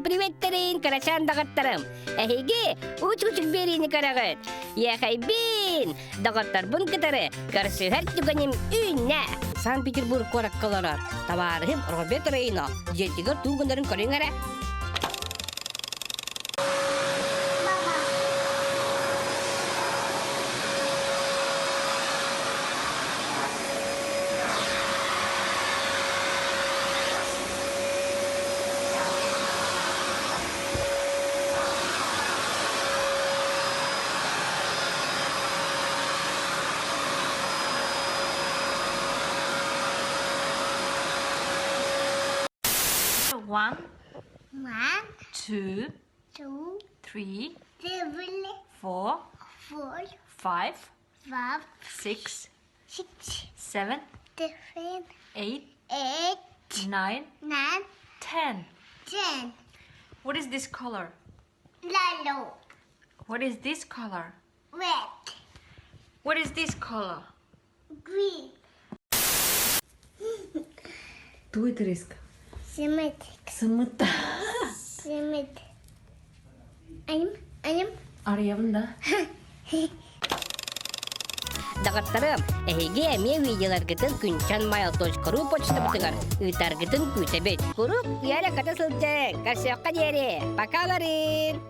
Привет, Тарин, карачан дагаттарым. Эһиги, уч-учук берини карагыт. Яхайбин, дагаттар бун кытары, карсыгар түгеним үйнә. Санкт-Петербург кораккаларар. Табарым Роберт Рейна, жетигер тугындарын көреңәре. One, One, two, two, three, three, 4, 4, 5, 5, 6, 6, 7, 7, 8, 8, 9, 9, 10. 10. What is this color? Yellow, What is this color? red, What is this color? green, Туйт риск. symmetric, Сымытта. symmetric. I'm Арыябында. Дагаттарым, эһиги эмие видеоларгытын күнчанmail.ru почта бутыгар. Ыйтаргытын күтебет. Курук яля ката сылжың. Карсыякка дери. Пока, Ларин.